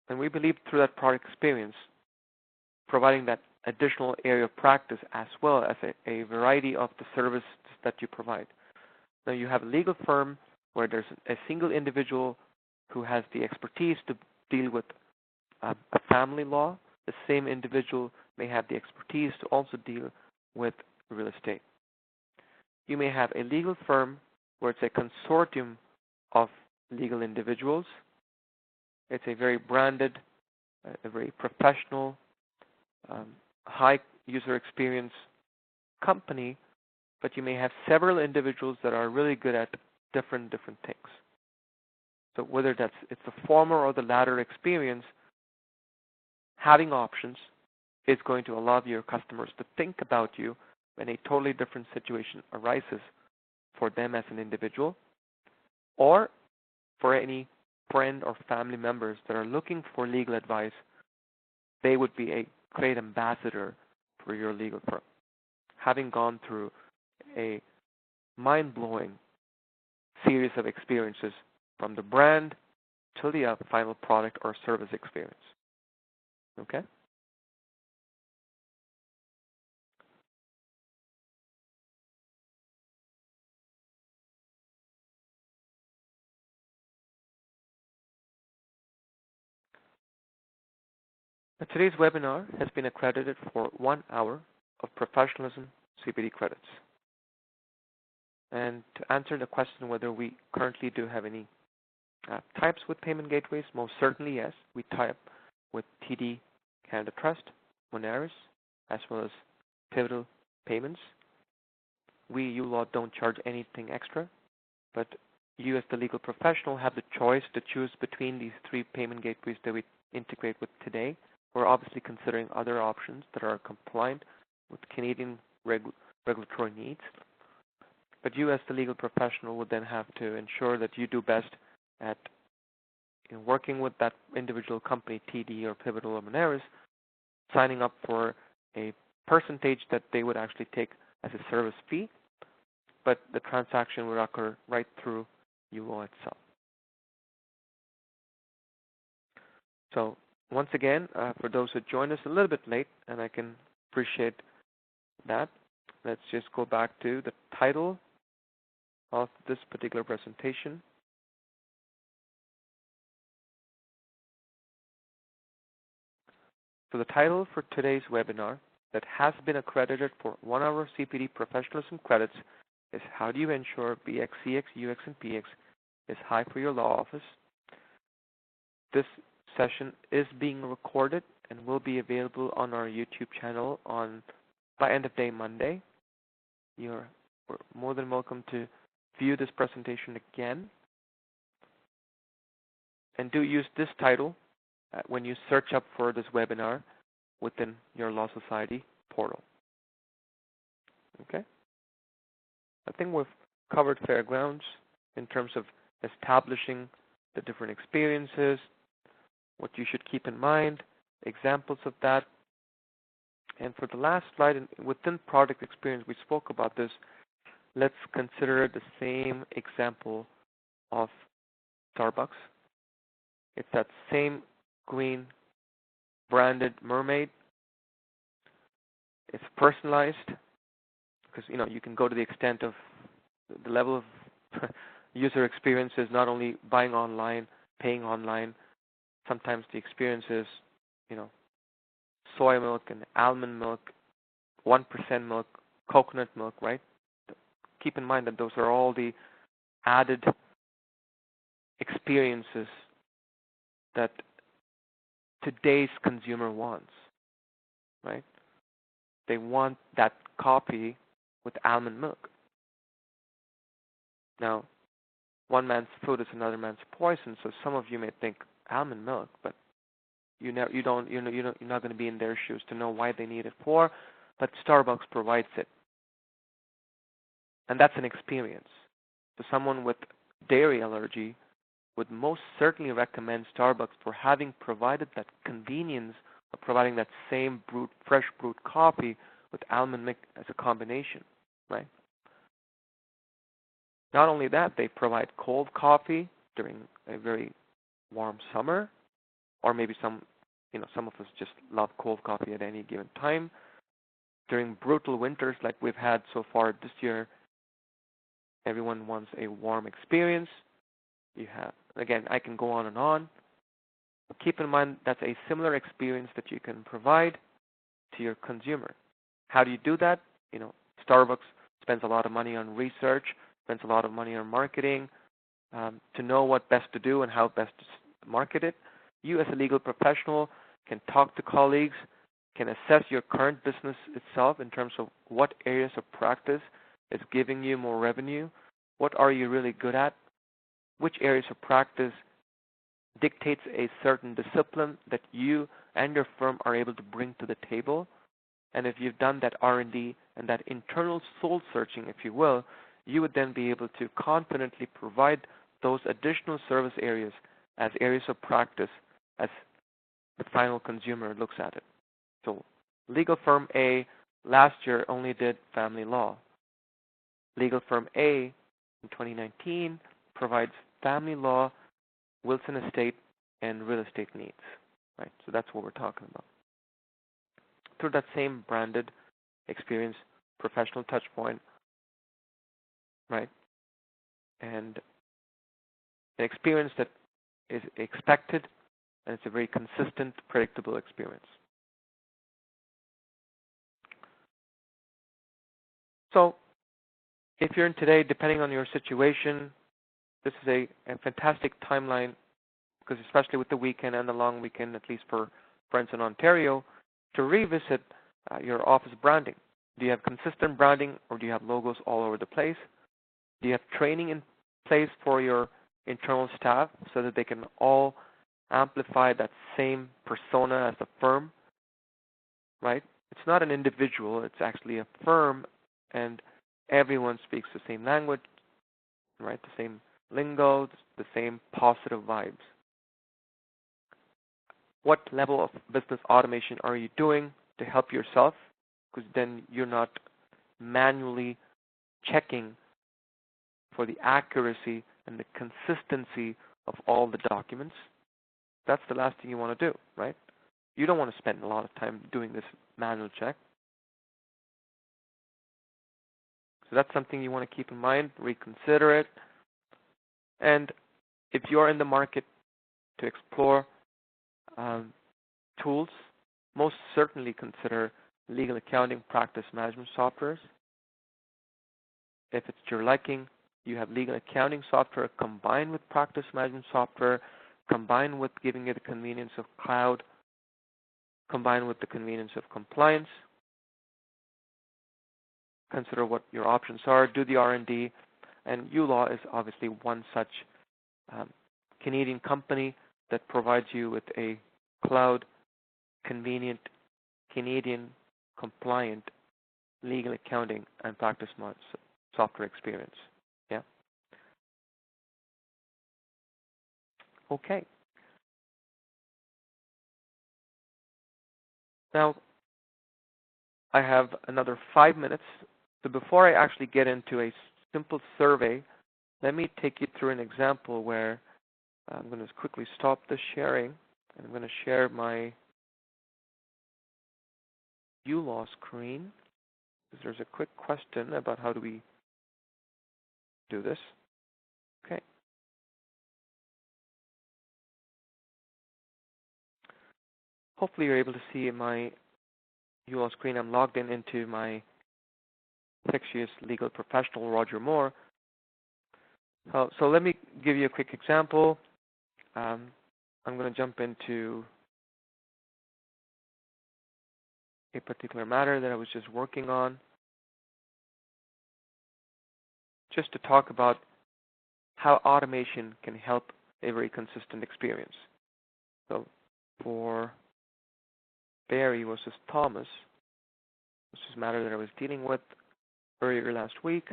And we believe through that product experience, providing that additional area of practice as well as a variety of the services that you provide. Now you have a legal firm where there's a single individual who has the expertise to deal with a family law. The same individual may have the expertise to also deal with real estate. You may have a legal firm where it's a consortium of legal individuals. It's a very branded, a very professional, high user experience company, but you may have several individuals that are really good at different things. So whether it's the former or the latter experience, having options is going to allow your customers to think about you when a totally different situation arises for them as an individual, or for any friend or family members that are looking for legal advice. They would be a great ambassador for your legal firm, having gone through a mind-blowing series of experiences from the brand to the final product or service experience. Okay? Today's webinar has been accredited for 1 hour of professionalism CPD credits. And to answer the question whether we currently do have any types with payment gateways, most certainly yes. We tie up with TD Canada Trust, Moneris, as well as Pivotal Payments. We, uLaw, don't charge anything extra, but you as the legal professional have the choice to choose between these 3 payment gateways that we integrate with today. We're obviously considering other options that are compliant with Canadian regulatory needs. But you as the legal professional would then have to ensure that you do best at working with that individual company, TD or Pivotal or Moneris, signing up for a percentage that they would actually take as a service fee, but the transaction would occur right through uLaw itself. So once again, for those who joined us a little bit late, and I can appreciate that, let's just go back to the title of this particular presentation. So the title for today's webinar that has been accredited for 1 hour CPD professionalism credits is How Do You Ensure BX, CX, UX, and PX is High for Your Law Office. This session is being recorded and will be available on our YouTube channel by end of day Monday. You're more than welcome to view this presentation again. And do use this title when you search up for this webinar within your Law Society portal. Okay? I think we've covered fair grounds in terms of establishing the different experiences, what you should keep in mind, examples of that. And for the last slide, within product experience, we spoke about this. Let's consider the same example of Starbucks. It's that same green branded mermaid. It's personalized because you can go to the extent of the level of user experiences, not only buying online, paying online. Sometimes the experience is, soy milk and almond milk, 1% milk, coconut milk, right? Keep in mind that those are all the added experiences that today's consumer wants, right? They want that coffee with almond milk. Now, one man's food is another man's poison, so some of you may think almond milk, but you're not going to be in their shoes to know why they need it for, but Starbucks provides it. And that's an experience. So someone with dairy allergy would most certainly recommend Starbucks for having provided that convenience of providing that same fresh brewed coffee with almond milk as a combination, right? Not only that, they provide cold coffee during a very warm summer, or maybe some some of us just love cold coffee at any given time. During brutal winters like we've had so far this year, everyone wants a warm experience. Again, I can go on and on. Keep in mind that's a similar experience that you can provide to your consumer. How do you do that? Starbucks spends a lot of money on research, spends a lot of money on marketing to know what best to do and how best to market it. You as a legal professional can talk to colleagues, can assess your current business itself in terms of what areas of practice is giving you more revenue, what are you really good at, which areas of practice dictates a certain discipline that you and your firm are able to bring to the table. And if you've done that R&D and that internal soul searching, if you will, you would then be able to confidently provide those additional service areas as areas of practice as the final consumer looks at it. So legal firm A last year only did family law. Legal firm A in 2019 provides family law, Wilson estate, and real estate needs. Right? So that's what we're talking about. Through that same branded experience, professional touch point, right? And an experience that is expected, and it's a very consistent, predictable experience. So if you're in today, depending on your situation, this is a fantastic timeline, because especially with the weekend and the long weekend, at least for friends in Ontario, to revisit your office branding. Do you have consistent branding, or do you have logos all over the place? Do you have training in place for your internal staff so that they can all amplify that same persona as the firm, right? It's not an individual, it's actually a firm, and everyone speaks the same language, right? The same lingo, the same positive vibes. What level of business automation are you doing to help yourself? Because then you're not manually checking for the accuracy and the consistency of all the documents. That's the last thing you want to do, right? You don't want to spend a lot of time doing this manual check. So that's something you want to keep in mind, reconsider it. And if you're in the market to explore tools, most certainly consider legal accounting practice management softwares. If it's to your liking, you have legal accounting software combined with practice management software, combined with giving you the convenience of cloud, combined with the convenience of compliance. Consider what your options are, do the R&D, and uLaw is obviously one such Canadian company that provides you with a cloud, convenient, Canadian compliant legal accounting and practice software experience. Yeah. Okay. Now, I have another 5 minutes. So before I actually get into a simple survey, let me take you through an example where I'm going to quickly stop the sharing, and I'm going to share my uLaw screen. There's a quick question about how do we do this. Okay. Hopefully you're able to see my uLaw screen. I'm logged into my Fixious legal professional, Roger Moore. So let me give you a quick example. I'm going to jump into a particular matter that I was just working on, just to talk about how automation can help a very consistent experience. So for Barry versus Thomas, this is a matter that I was dealing with earlier last week.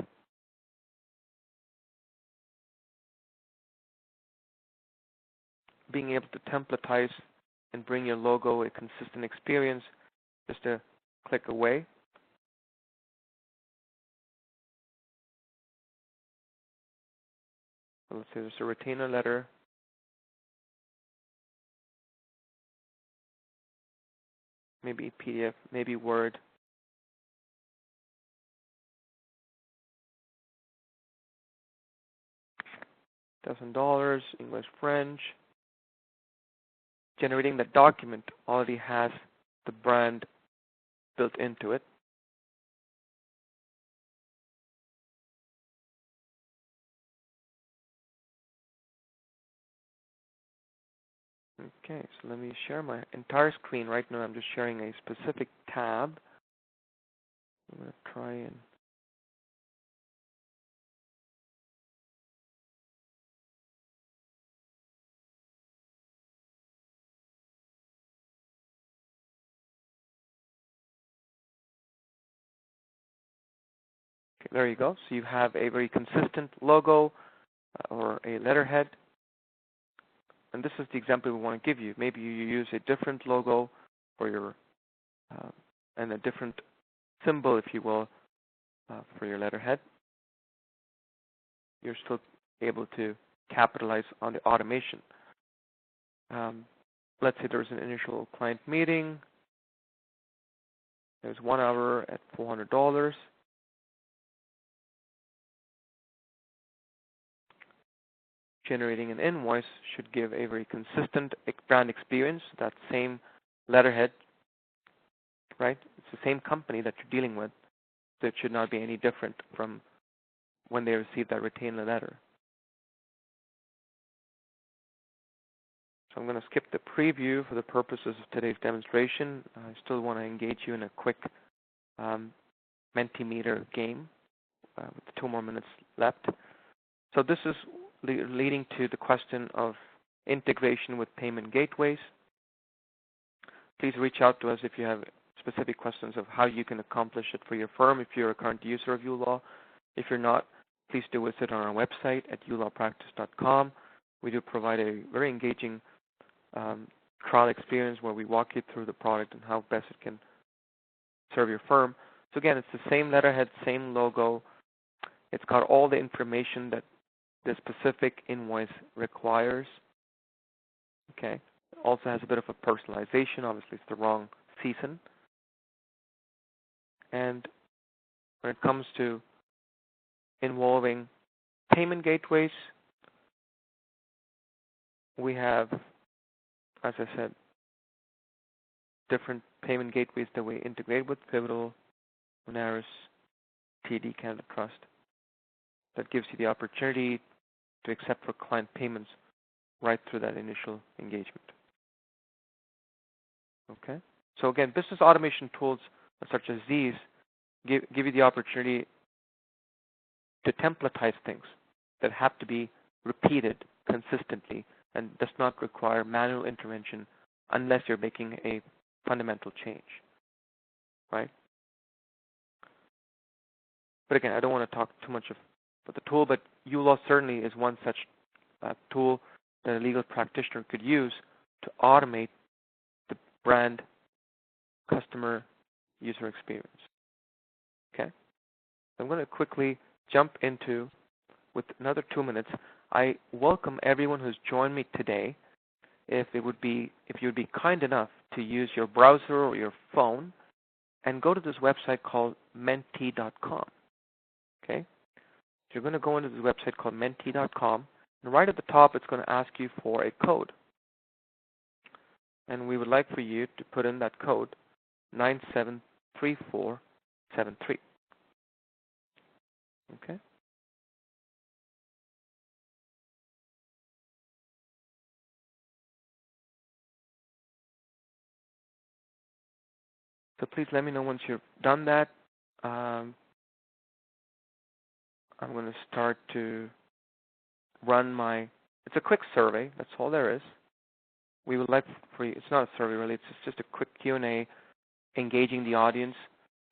Being able to templatize and bring your logo a consistent experience just a click away. So let's say there's a retainer letter. maybe PDF, maybe Word. $1,000, English, French. Generating the document already has the brand built into it. Okay, so let me share my entire screen. Right now I'm just sharing a specific tab. I'm going to try and okay, there you go. So you have a very consistent logo or a letterhead. And this is the example we want to give you. Maybe you use a different logo for your and a different symbol, if you will, for your letterhead. You're still able to capitalize on the automation. Let's say there's an initial client meeting. There's 1 hour at $400. Generating an invoice should give a very consistent brand experience. That same letterhead, right? It's the same company that you're dealing with, so it should not be any different from when they receive that retainer letter. So I'm going to skip the preview for the purposes of today's demonstration. I still want to engage you in a quick Mentimeter game with 2 more minutes left. So this is leading to the question of integration with payment gateways. Please reach out to us if you have specific questions of how you can accomplish it for your firm if you're a current user of uLaw. If you're not, please do visit on our website at uLawPractice.com. We do provide a very engaging trial experience where we walk you through the product and how best it can serve your firm. So again, it's the same letterhead, same logo. It's got all the information that the specific invoice requires. Okay. It also has a bit of a personalization. Obviously, it's the wrong season. And when it comes to involving payment gateways, we have, as I said, different payment gateways that we integrate with: Pivotal, Monaris, TD Canada Trust. That gives you the opportunity to accept for client payments right through that initial engagement. Okay. So again, business automation tools such as these give you the opportunity to templatize things that have to be repeated consistently and does not require manual intervention unless you're making a fundamental change, right? But again, I don't want to talk too much about the tool, but uLaw certainly is one such tool that a legal practitioner could use to automate the brand customer user experience. Okay? I'm going to quickly jump into, with another 2 minutes, I welcome everyone who's joined me today. If you would be kind enough to use your browser or your phone and go to this website called menti.com. Okay? So you're going to go into this website called menti.com, and right at the top it's going to ask you for a code. And we would like for you to put in that code, 973473. Okay? So please let me know once you've done that. I'm going to start to run it's a quick survey, that's all there is. We would like for you, it's not a survey really, it's just a quick Q&A, engaging the audience,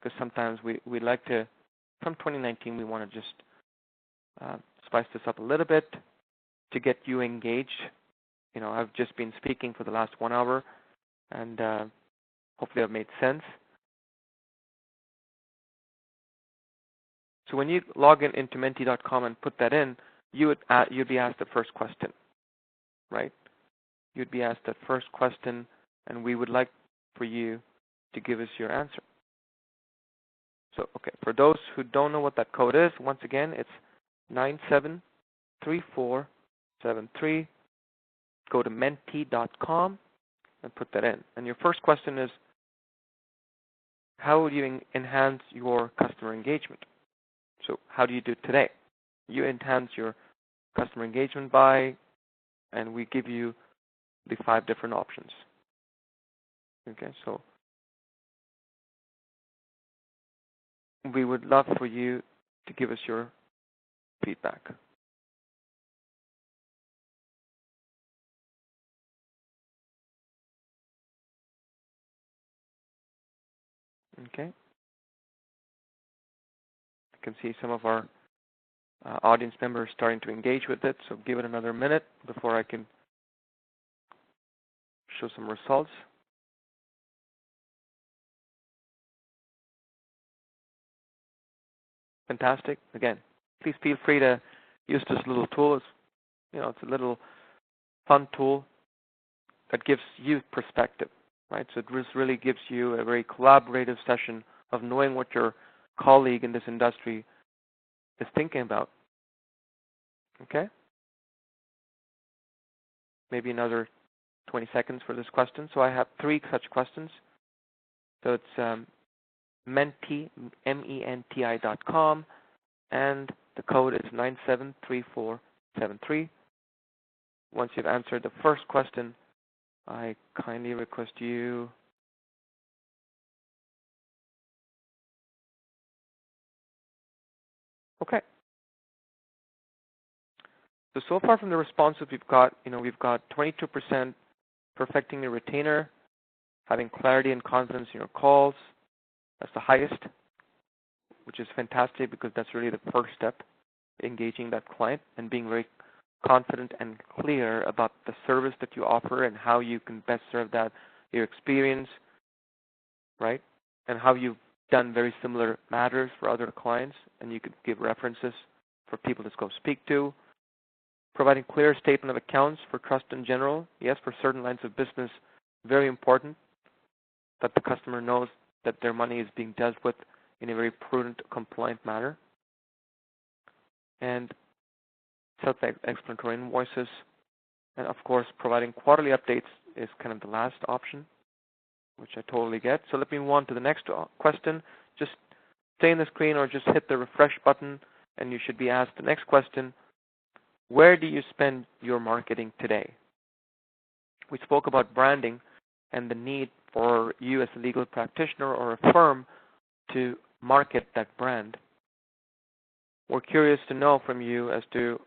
because sometimes we'd like to, from 2019, we want to just spice this up a little bit to get you engaged. You know, I've just been speaking for the last 1 hour, and hopefully I've made sense. So when you log into menti.com and put that in, you'd be asked the first question, right? You'd be asked the first question, and we would like for you to give us your answer. So, okay, for those who don't know what that code is, once again, it's 973473. Go to menti.com and put that in. And your first question is, how would you enhance your customer engagement? So how do you do it today? You enhance your customer engagement by, and we give you the 5 different options. Okay, so we would love for you to give us your feedback. Okay. I can see some of our audience members starting to engage with it, so give it another minute before I can show some results. Fantastic. Again, please feel free to use this little tool. It's a little fun tool that gives you perspective, right? So it really gives you a very collaborative session of knowing what your colleague in this industry is thinking about. Okay? Maybe another 20 seconds for this question. So I have 3 such questions. So it's menti, menti.com, and the code is 973473. Once you've answered the first question, I kindly request you okay. So far from the responses we've got 22% perfecting your retainer, having clarity and confidence in your calls. That's the highest, which is fantastic because that's really the first step, engaging that client and being very confident and clear about the service that you offer and how you can best serve that, your experience, right? And how you've done very similar matters for other clients, and you could give references for people to go speak to. Providing clear statement of accounts for trust in general. Yes, for certain lines of business, very important that the customer knows that their money is being dealt with in a very prudent, compliant manner. And self-explanatory invoices. And of course, providing quarterly updates is kind of the last option, which I totally get. So let me move on to the next question. Just stay on the screen or just hit the refresh button, and you should be asked the next question. Where do you spend your marketing today? We spoke about branding and the need for you as a legal practitioner or a firm to market that brand. We're curious to know from you as to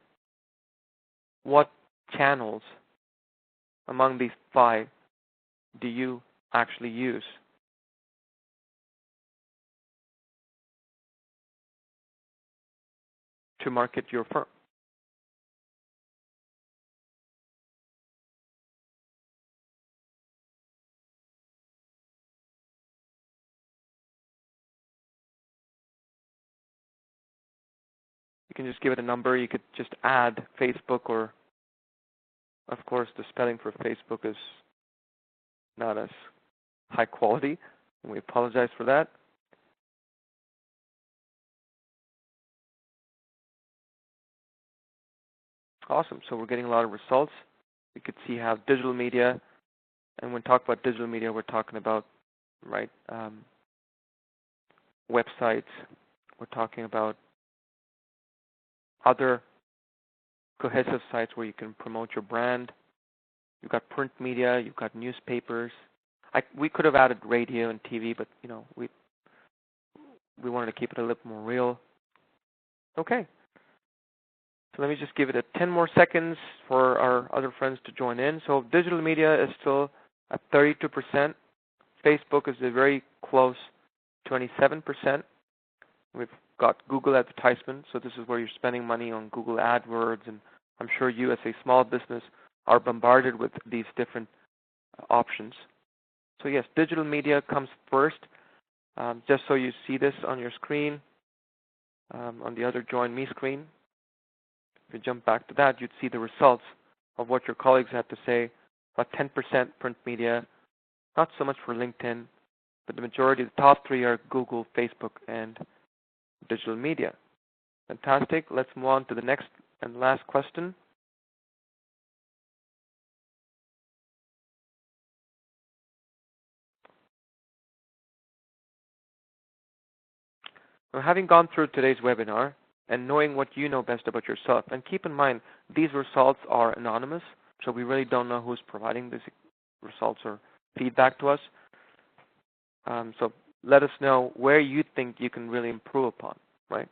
what channels among these 5 do you actually use to market your firm. You can just give it a number. You could just add Facebook, or of course the spelling for Facebook is not as high quality, and we apologize for that. Awesome. So we're getting a lot of results. You could see how digital media, and when we talk about digital media, we're talking about, right, websites. We're talking about other cohesive sites where you can promote your brand. You've got print media. You've got newspapers. We could have added radio and TV, but we wanted to keep it a little more real. Okay. So let me just give it 10 more seconds for our other friends to join in. So digital media is still at 32%. Facebook is a very close 27%. We've got Google advertisement, so this is where you're spending money on Google AdWords, and I'm sure you as a small business are bombarded with these different options. So yes, digital media comes first. Just so you see this on your screen, on the other Join Me screen. If you jump back to that, you'd see the results of what your colleagues had to say. About 10% print media, not so much for LinkedIn, but the majority, the top three are Google, Facebook, and digital media. Fantastic. Let's move on to the next and last question. Now, having gone through today's webinar and knowing what you know best about yourself, and keep in mind, these results are anonymous, so we really don't know who's providing these results or feedback to us. So let us know where you think you can really improve upon, right?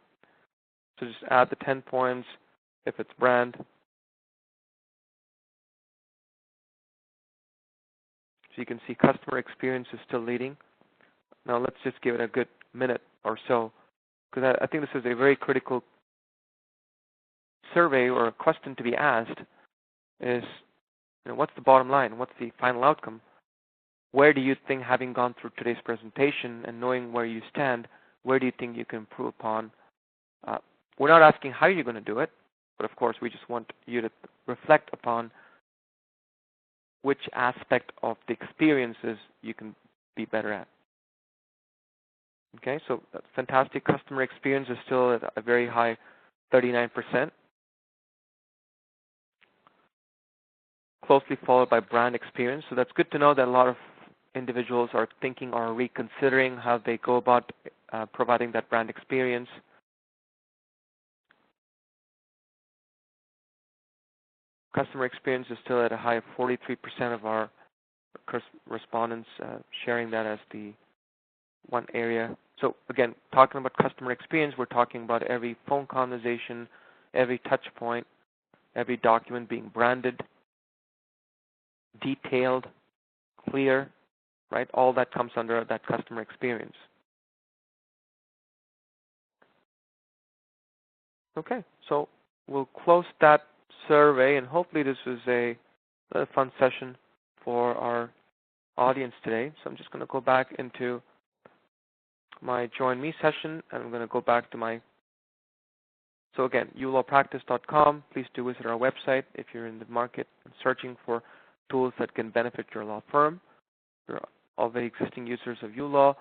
So just add the 10 points if it's brand. So you can see customer experience is still leading. Now let's just give it a good minute or so, because I think this is a very critical survey or a question to be asked is, what's the bottom line? What's the final outcome? Where do you think, having gone through today's presentation and knowing where you stand, where do you think you can improve upon? We're not asking how you're going to do it, but of course we just want you to reflect upon which aspect of the experiences you can be better at. Okay, so that's fantastic. Customer experience is still at a very high 39%. Closely followed by brand experience. So that's good to know that a lot of individuals are thinking or reconsidering how they go about providing that brand experience. Customer experience is still at a high of 43% of our respondents sharing that as the one area. So again, talking about customer experience, we're talking about every phone conversation, every touch point, every document being branded, detailed, clear, right? All that comes under that customer experience. Okay, so we'll close that survey, and hopefully this was a fun session for our audience today. So I'm just going to go back into my Join Me session, and I'm going to go back to my, so again, uLawPractice.com. Please do visit our website if you're in the market and searching for tools that can benefit your law firm. You're already existing users of uLaw.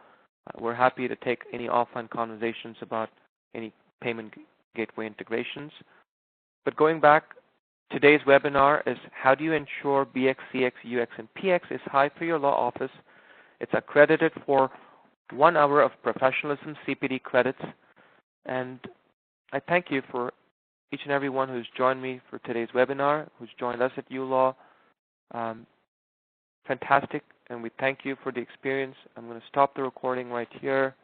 We're happy to take any offline conversations about any payment gateway integrations. But going back, today's webinar is how do you ensure BX, CX, UX, and PX is high for your law office. It's accredited for 1 hour of professionalism CPD credits. And I thank you for each and every one who's joined me for today's webinar, who's joined us at uLaw. Fantastic, and we thank you for the experience. I'm going to stop the recording right here.